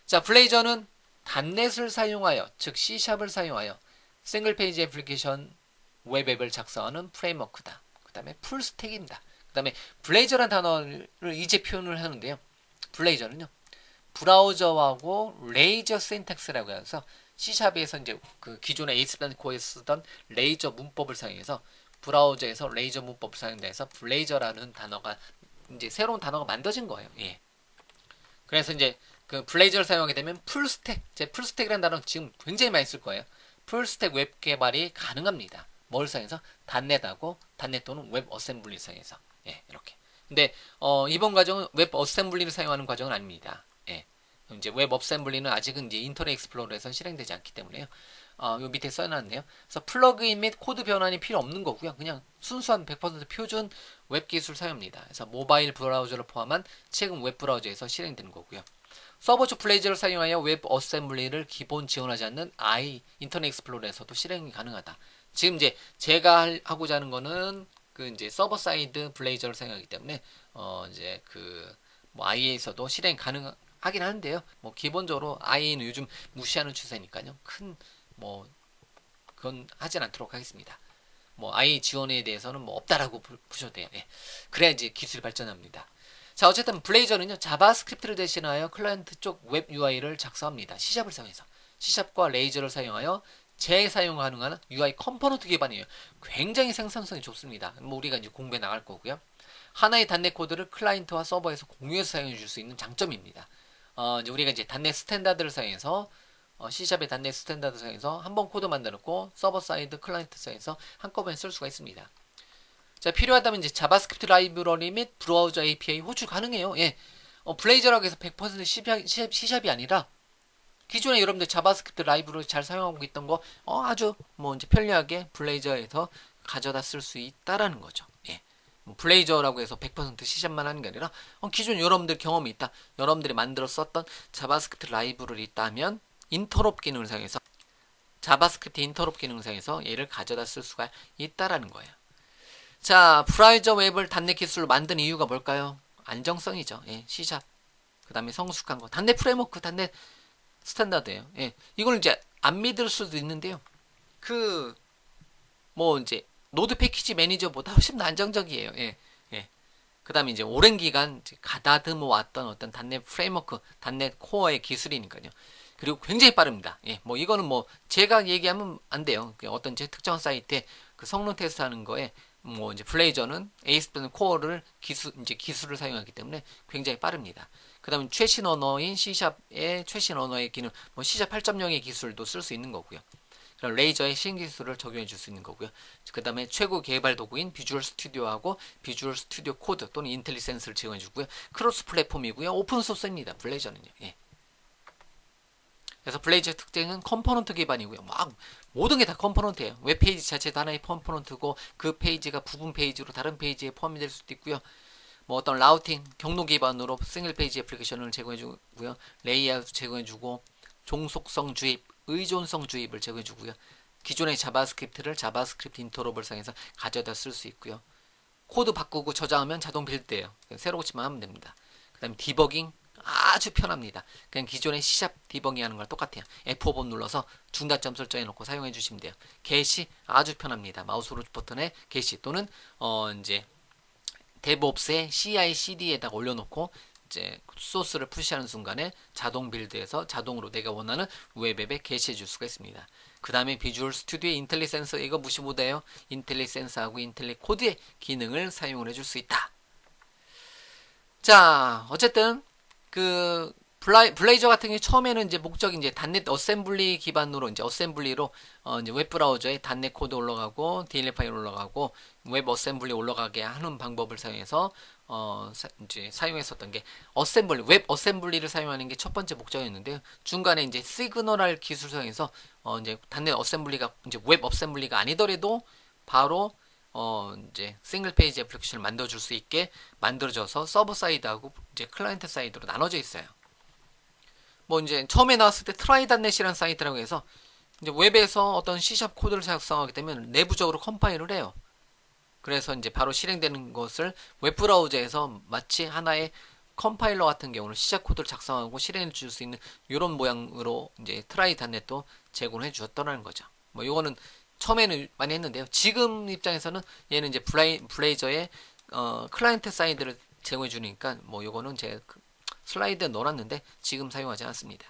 자, 블레이저는 단넷을 사용하여, 즉 C샵을 사용하여 싱글 페이지 애플리케이션 웹앱을 작성하는 프레임워크다. 그 다음에 풀스택입니다. 그 다음에 블레이저라는 단어를 이제 표현을 하는데요. 블레이저는요, 브라우저하고 레이저 신텍스라고 해서 C샵에서 이제 그 기존의 ASP.NET코에서 쓰던 레이저 문법을 사용해서 브라우저에서 레이저 문법을 사용해서 블레이저라는 단어가 이제 새로운 단어가 만들어진 거예요. 예. 그래서 이제 그 블레이저를 사용하게 되면 풀스택, 제 풀스택이라는 단어 지금 굉장히 많이 쓸 거예요. 풀스택 웹 개발이 가능합니다. 뭘 사용해서? 단넷하고 단넷 또는 웹 어셈블리 사용해서. 예, 이렇게. 근데 이번 과정은 웹 어셈블리를 사용하는 과정은 아닙니다. 예. 이제 웹 어셈블리는 아직은 이제 인터넷 익스플로러에서 실행되지 않기 때문에요. 요 밑에 써놨네요. 그래서 플러그인 및 코드 변환이 필요 없는 거고요. 그냥 순수한 100% 표준 웹 기술 사용입니다. 그래서 모바일 브라우저를 포함한 최근 웹 브라우저에서 실행되는 거고요. 서버 쪽 블레이저를 사용하여 웹 어셈블리를 기본 지원하지 않는 인터넷 익스플로러에서도 실행이 가능하다. 지금 이제 제가 하고자 하는 거는 그 이제 서버 사이드 블레이저를 사용하기 때문에 이제 그 뭐 IE에서도 실행 가능하긴 하는데요. 뭐 기본적으로 IE는 요즘 무시하는 추세니까요. 큰 뭐 그건 하진 않도록 하겠습니다. 뭐 IE 지원에 대해서는 뭐 없다라고 보셔도 돼요. 예. 그래야 이제 기술이 발전합니다. 자, 어쨌든 블레이저는요, 자바스크립트를 대신하여 클라이언트 쪽 웹 UI를 작성합니다. C샵을 사용해서. C샵과 레이저를 사용하여 재사용 가능한 UI 컴포넌트 기반이에요. 굉장히 생산성이 좋습니다. 뭐 우리가 이제 공부해 나갈 거고요. 하나의 단넷 코드를 클라이언트와 서버에서 공유해서 사용해 줄 수 있는 장점입니다. 이제 우리가 이제 단넷 스탠다드를 사용해서 C샵의 단넷 스탠다드 사용해서 한번 코드 만들었고 서버 사이드 클라이언트 사이에서 한꺼번에 쓸 수가 있습니다. 자, 필요하다면 이제 자바스크립트 라이브러리 및 브라우저 API 호출 가능해요. 예. 블레이저라고 해서 100% C샵이 아니라 기존에 여러분들 자바스크립트 라이브러리 잘 사용하고 있던 거 아주 뭐 이제 편리하게 블레이저에서 가져다 쓸 수 있다라는 거죠. 예. 뭐 블레이저라고 해서 100% C샵만 하는 게 아니라 기존 여러분들 경험이 있다. 여러분들이 만들어 썼던 자바스크립트 라이브러리 있다면 인터롭 기능을 사용해서 자바스크립트 인터롭 기능을 사용해서 얘를 가져다 쓸 수가 있다라는 거예요. 자, 브라우저 웹을 단넷 기술로 만든 이유가 뭘까요? 안정성이죠. 예, C샵. 그 다음에 성숙한 거. 단넷 프레임워크, 단넷 스탠다드예요. 예, 이걸 이제 안 믿을 수도 있는데요. 뭐 이제 노드 패키지 매니저보다 훨씬 더 안정적이에요. 예, 예. 그 다음에 이제 오랜 기간 가다듬어 왔던 어떤 단넷 프레임워크, 단넷 코어의 기술이니까요. 그리고 굉장히 빠릅니다. 예, 뭐 이거는 뭐 제가 얘기하면 안 돼요. 어떤 제 특정한 사이트에 그 성능 테스트 하는 거에 뭐 이제 블레이저는 ASP.NET 코어를 기술을 사용하기 때문에 굉장히 빠릅니다. 그 다음에 최신 언어인 C샵의 최신 언어의 기능, 뭐 C샵 8.0의 기술도 쓸 수 있는 거고요. 그럼 레이저의 신기술을 적용해 줄 수 있는 거고요. 그 다음에 최고 개발 도구인 비주얼 스튜디오하고 비주얼 스튜디오 코드 또는 인텔리센스를 지원해 주고요. 크로스 플랫폼이고요. 오픈 소스입니다. 블레이저는요. 예. 그래서 블레이저의 특징은 컴포넌트 기반이고요. 막 모든 게 다 컴포넌트예요. 웹페이지 자체도 하나의 컴포넌트고 그 페이지가 부분 페이지로 다른 페이지에 포함이 될 수도 있고요. 뭐 어떤 라우팅, 경로 기반으로 싱글 페이지 애플리케이션을 제공해 주고요. 레이아웃 제공해 주고 종속성 주입, 의존성 주입을 제공해 주고요. 기존의 자바스크립트를 자바스크립트 인터롭을 사용해서 가져다 쓸 수 있고요. 코드 바꾸고 저장하면 자동 빌드예요. 새로 고치만 하면 됩니다. 그 다음에 디버깅 아주 편합니다. 그냥 기존의 C샵 디버깅 하는 거랑 똑같아요. F5번 눌러서 중단점 설정해 놓고 사용해 주시면 돼요. 게시 아주 편합니다. 마우스 오른쪽 버튼에 게시 또는 이제 DevOps의 CI/CD에다가 올려놓고 이제 소스를 푸시하는 순간에 자동 빌드에서 자동으로 내가 원하는 웹앱에 게시해 줄 수가 있습니다. 그 다음에 비주얼 스튜디오의 인텔리센스 이거 무시 못해요. 인텔리센스하고 인텔리 코드의 기능을 사용을 해줄 수 있다. 자, 어쨌든 그 블레이저 같은 경우 처음에는 이제 목적이 이제 단넷 어셈블리 기반으로 이제 어셈블리로 이제 웹 브라우저에 단넷 코드 올라가고 DLL 파일 올라가고 웹 어셈블리 올라가게 하는 방법을 사용해서 이제 사용했었던 게 어셈블리 웹 어셈블리를 사용하는 게 첫 번째 목적이었는데요. 중간에 이제 시그널 기술 사용해서 이제 단넷 어셈블리가 이제 웹 어셈블리가 아니더라도 바로 이제 싱글 페이지 애플리케이션을 만들어줄 수 있게 만들어져서 서버 사이드하고 이제 클라이언트 사이드로 나눠져 있어요. 뭐 이제 처음에 나왔을 때 트라이닷넷이라는 사이트라고 해서 이제 웹에서 어떤 C샵 코드를 작성하게 되면 내부적으로 컴파일을 해요. 그래서 이제 바로 실행되는 것을 웹 브라우저에서 마치 하나의 컴파일러 같은 경우는 C샵 코드를 작성하고 실행해 줄 수 있는 이런 모양으로 이제 트라이닷넷도 제공을 해 주었다는 거죠. 뭐 이거는 처음에는 많이 했는데요. 지금 입장에서는 얘는 이제 블레이저의 클라이언트 사이드를 제공해 주니까 뭐 요거는 제가 슬라이드에 넣어놨는데 지금 사용하지 않습니다.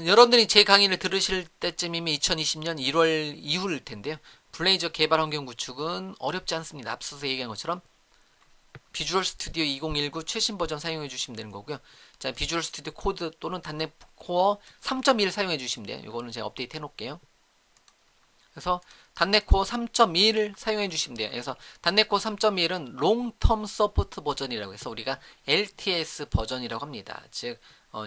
여러분들이 제 강의를 들으실 때쯤이면 2020년 1월 이후일 텐데요. 블레이저 개발 환경 구축은 어렵지 않습니다. 앞서서 얘기한 것처럼 비주얼 스튜디오 2019 최신 버전 사용해 주시면 되는 거고요. 자, 비주얼 스튜디오 코드 또는 단넷 코어 3.1 사용해 주시면 돼요. 이거는 제가 업데이트 해 놓을게요. 그래서 단넷 코어 3.1을 사용해 주시면 돼요. 그래서 단넷 코어 3.1은 롱텀 서포트 버전이라고 해서 우리가 LTS 버전이라고 합니다. 즉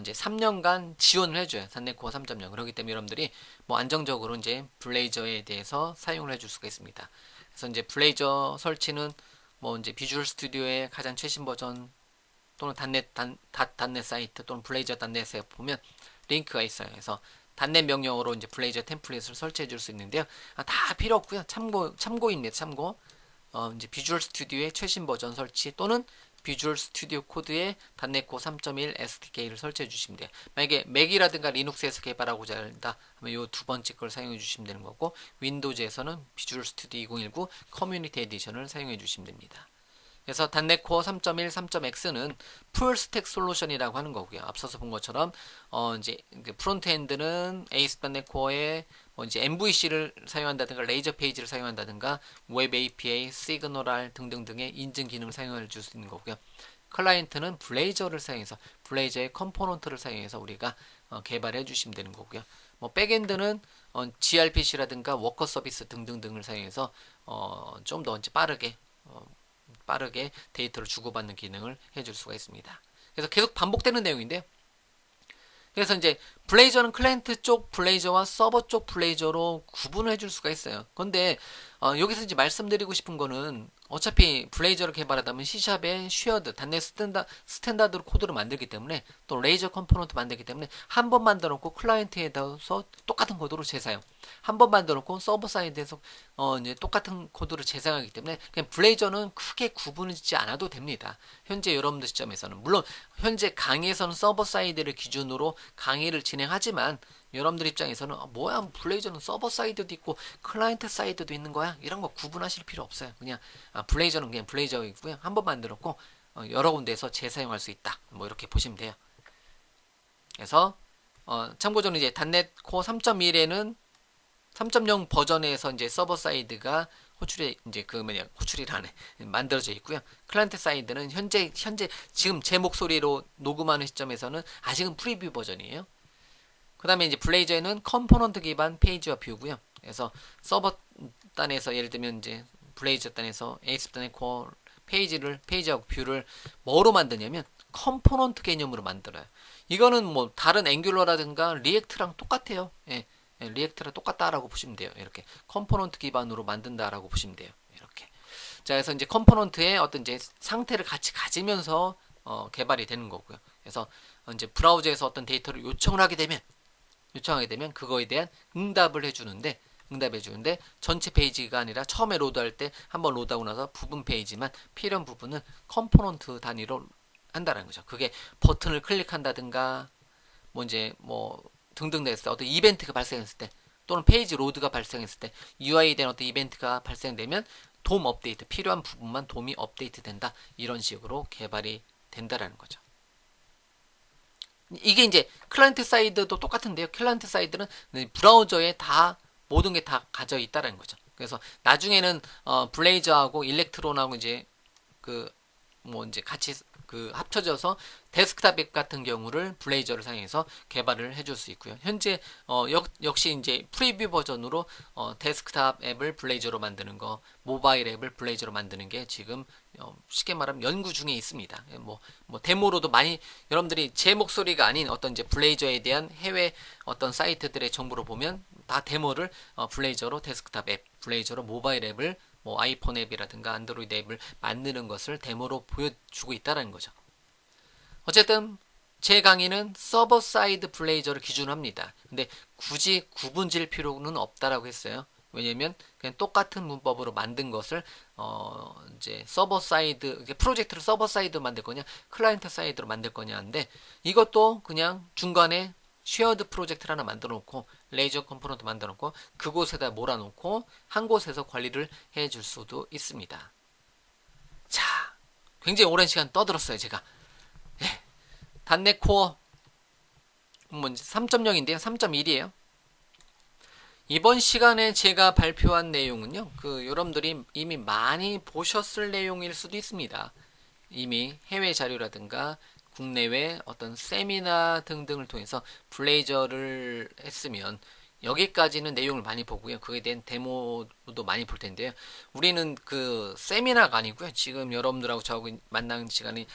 이제 3년간 지원을 해줘요. 단넷 코어 3.0. 그렇기 때문에 여러분들이 뭐 안정적으로 이제 블레이저에 대해서 사용을 해줄 수가 있습니다. 그래서 이제 블레이저 설치는 뭐 이제 비주얼 스튜디오의 가장 최신 버전 또는 단넷 사이트 또는 블레이저 단넷에 보면 링크가 있어요. 그래서 단넷 명령어로 이제 블레이저 템플릿을 설치해 줄 수 있는데요. 다 필요 없고요. 참고입니다. 참고. 이제 비주얼 스튜디오의 최신 버전 설치 또는 비주얼 스튜디오 코드에 단넷 코어 3.1 SDK를 설치해 주시면 돼요. 만약에 맥이라든가 리눅스에서 개발하고자 한다 하면 이 두 번째 걸 사용해 주시면 되는 거고, 윈도우즈에서는 비주얼 스튜디오 2019 커뮤니티 에디션을 사용해 주시면 됩니다. 그래서 단넷 코어 3.1, 3.x는 풀스택 솔루션이라고 하는 거고요. 앞서서 본 것처럼 이제 프론트엔드는 ASP.NET 코어에 뭐 이제 MVC를 사용한다든가 레이저 페이지를 사용한다든가 웹 API, 시그널R 등등등의 인증 기능을 사용해 줄 수 있는 거고요. 클라이언트는 블레이저를 사용해서 블레이저의 컴포넌트를 사용해서 우리가 개발해 주시면 되는 거고요. 뭐 백엔드는 gRPC라든가 워커 서비스 등등등을 사용해서 좀 더 이제 빠르게 데이터를 주고받는 기능을 해줄 수가 있습니다. 그래서 계속 반복되는 내용인데요. 그래서 이제 블레이저는 클라이언트 쪽 블레이저와 서버 쪽 블레이저로 구분을 해줄 수가 있어요. 그런데 여기서 이제 말씀드리고 싶은 거는 어차피 블레이저를 개발하다면 C샵의 쉐어드, 단넷 스탠다드 코드를 만들기 때문에 또 레이저 컴포넌트 만들기 때문에 한 번 만들어 놓고 클라이언트에 서 똑같은 코드로 재사용, 한 번 만들어 놓고 서버 사이드에서 이제 똑같은 코드를 재사용하기 때문에 그냥 블레이저는 크게 구분하지 않아도 됩니다. 현재 여러분들 시점에서는 물론 현재 강의에서는 서버 사이드를 기준으로 강의를 진행하지만 여러분들 입장에서는 뭐야 블레이저는 서버 사이드도 있고 클라이언트 사이드도 있는 거야 이런 거 구분하실 필요 없어요. 그냥 블레이저는 그냥 블레이저이고요. 한 번 만들었고 여러 군데에서 재사용할 수 있다. 뭐 이렇게 보시면 돼요. 그래서 참고적으로 이제 단넷 코어 3.1에는 3.0 버전에서 이제 서버 사이드가 호출이라네 만들어져 있고요. 클라이언트 사이드는 현재 지금 제 목소리로 녹음하는 시점에서는 아직은 프리뷰 버전이에요. 그 다음에 이제 블레이저에는 컴포넌트 기반 페이지와 뷰고요. 그래서 서버 단에서 예를 들면 이제 블레이저 단에서 ASP.NET 코어 페이지하고 뷰를 뭐로 만드냐면 컴포넌트 개념으로 만들어요. 이거는 뭐 다른 앵귤러라든가 리액트랑 똑같아요. 예, 리액트랑 똑같다라고 보시면 돼요. 이렇게 컴포넌트 기반으로 만든다라고 보시면 돼요. 이렇게. 자, 그래서 이제 컴포넌트의 어떤 이제 상태를 같이 가지면서 개발이 되는 거고요. 그래서 이제 브라우저에서 어떤 데이터를 요청을 하게 되면 그거에 대한 응답해 주는데 전체 페이지가 아니라 처음에 로드할 때 한번 로드하고 나서 부분 페이지만 필요한 부분은 컴포넌트 단위로 한다는 거죠. 그게 버튼을 클릭한다든가 뭐 이제 뭐 등등 했을 때 어떤 이벤트가 발생했을 때 또는 페이지 로드가 발생했을 때 UI에 대한 어떤 이벤트가 발생되면 돔 업데이트 필요한 부분만 돔이 업데이트 된다. 이런 식으로 개발이 된다라는 거죠. 이게 이제 클라이언트 사이드도 똑같은데요. 클라이언트 사이드는 브라우저에 다 모든 게 다 가져 있다라는 거죠. 그래서 나중에는 블레이저하고 일렉트론하고 이제 뭐 이제 같이 합쳐져서 데스크탑 앱 같은 경우를 블레이저를 사용해서 개발을 해줄 수 있고요. 현재 역시 이제 프리뷰 버전으로 데스크탑 앱을 블레이저로 만드는 거, 모바일 앱을 블레이저로 만드는 게 지금 쉽게 말하면 연구 중에 있습니다. 뭐 데모로도 많이 여러분들이 제 목소리가 아닌 어떤 이제 블레이저에 대한 해외 어떤 사이트들의 정보로 보면 다 데모를 블레이저로 데스크탑 앱, 블레이저로 모바일 앱을 뭐 아이폰 앱이라든가 안드로이드 앱을 만드는 것을 데모로 보여주고 있다는 거죠. 어쨌든 제 강의는 서버 사이드 블레이저를 기준으로 합니다. 근데 굳이 구분 질 필요는 없다라고 했어요. 왜냐면 그냥 똑같은 문법으로 만든 것을 이제 서버 사이드 프로젝트를 서버 사이드로 만들 거냐 클라이언트 사이드로 만들 거냐 하는데 이것도 그냥 중간에 쉐어드 프로젝트를 하나 만들어 놓고 레이저 컴포넌트 만들어 놓고 그곳에다 몰아 놓고 한 곳에서 관리를 해 줄 수도 있습니다. 자, 굉장히 오랜 시간 떠들었어요, 제가. 예, 단넷 코어 3.0인데요. 3.1이에요. 이번 시간에 제가 발표한 내용은요. 여러분들이 이미 많이 보셨을 내용일 수도 있습니다. 이미 해외 자료라든가 국내외 어떤 세미나 등등을 통해서 블레이저를 했으면 여기까지는 내용을 많이 보고요. 그에 대한 데모도 많이 볼 텐데요. 우리는 그 세미나가 아니고요. 지금 여러분들하고 저하고 만나는 시간이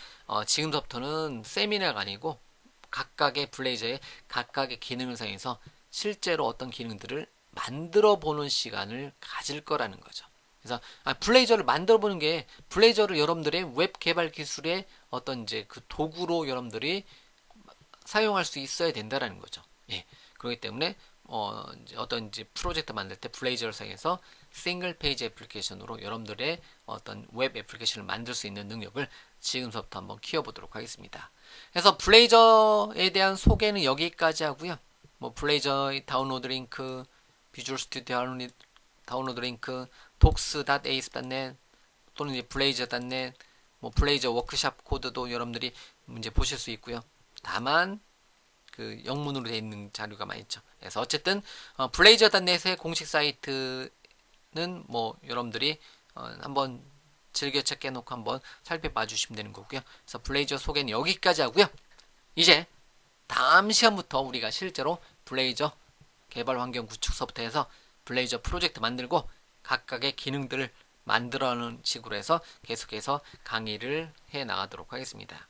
지금부터는 세미나가 아니고 각각의 블레이저의 각각의 기능을 사용해서 실제로 어떤 기능들을 만들어 보는 시간을 가질 거라는 거죠. 그래서 블레이저를 만들어 보는 게 블레이저를 여러분들의 웹 개발 기술의 어떤 이제 그 도구로 여러분들이 사용할 수 있어야 된다라는 거죠. 예. 그렇기 때문에 이제 어떤 이제 프로젝트 만들 때 블레이저를 사용해서 싱글 페이지 애플리케이션으로 여러분들의 어떤 웹 애플리케이션을 만들 수 있는 능력을 지금부터 한번 키워보도록 하겠습니다. 그래서 블레이저에 대한 소개는 여기까지 하고요. 뭐 블레이저 다운로드 링크, 비주얼 스튜디오 다운로드 링크, docs.ace.net 또는 이제 blazor.net, 뭐 블레이저 워크샵 코드도 여러분들이 이제 보실 수 있고요. 다만 그 영문으로 되어 있는 자료가 많이 있죠. 그래서 어쨌든 blazor.net의 공식 사이트는 뭐 여러분들이 한번 즐겨찾기 해놓고 한번 살펴봐 주시면 되는 거고요. 그래서 블레이저 소개는 여기까지 하고요. 이제 다음 시간부터 우리가 실제로 블레이저 개발 환경 구축서부터 해서 블레이저 프로젝트 만들고 각각의 기능들을 만들어내는 식으로 해서 계속해서 강의를 해 나가도록 하겠습니다.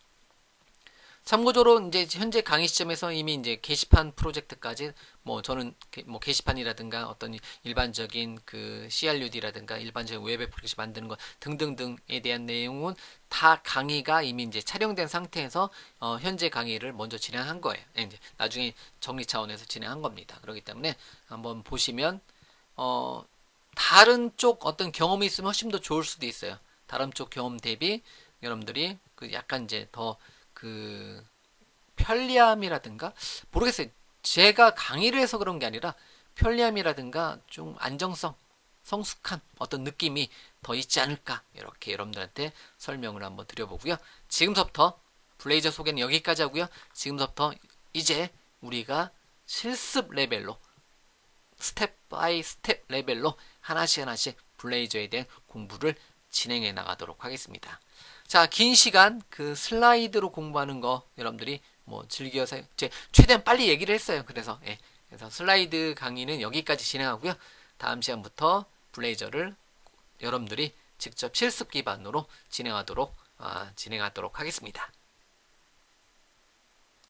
참고적으로 이제 현재 강의 시점에서 이미 이제 게시판 프로젝트까지 뭐 저는 뭐 게시판이라든가 어떤 일반적인 그 CRUD라든가 일반적인 웹 애플리케이션 만드는 것 등등등에 대한 내용은 다 강의가 이미 이제 촬영된 상태에서 현재 강의를 먼저 진행한 거예요. 이제 나중에 정리 차원에서 진행한 겁니다. 그렇기 때문에 한번 보시면 다른 쪽 어떤 경험이 있으면 훨씬 더 좋을 수도 있어요. 다른 쪽 경험 대비 여러분들이 그 약간 이제 더 그 편리함이라든가 모르겠어요. 제가 강의를 해서 그런 게 아니라 편리함이라든가 좀 안정성, 성숙한 어떤 느낌이 더 있지 않을까 이렇게 여러분들한테 설명을 한번 드려보고요. 지금부터 블레이저 소개는 여기까지 하고요. 지금부터 이제 우리가 실습 레벨로 스텝 바이 스텝 레벨로 하나씩 하나씩 블레이저에 대한 공부를 진행해 나가도록 하겠습니다. 자, 긴 시간 그 슬라이드로 공부하는 거 여러분들이 뭐 즐겨서 최대한 빨리 얘기를 했어요. 그래서 그래서 슬라이드 강의는 여기까지 진행하고요. 다음 시간부터 블레이저를 여러분들이 직접 실습 기반으로 진행하도록 하겠습니다.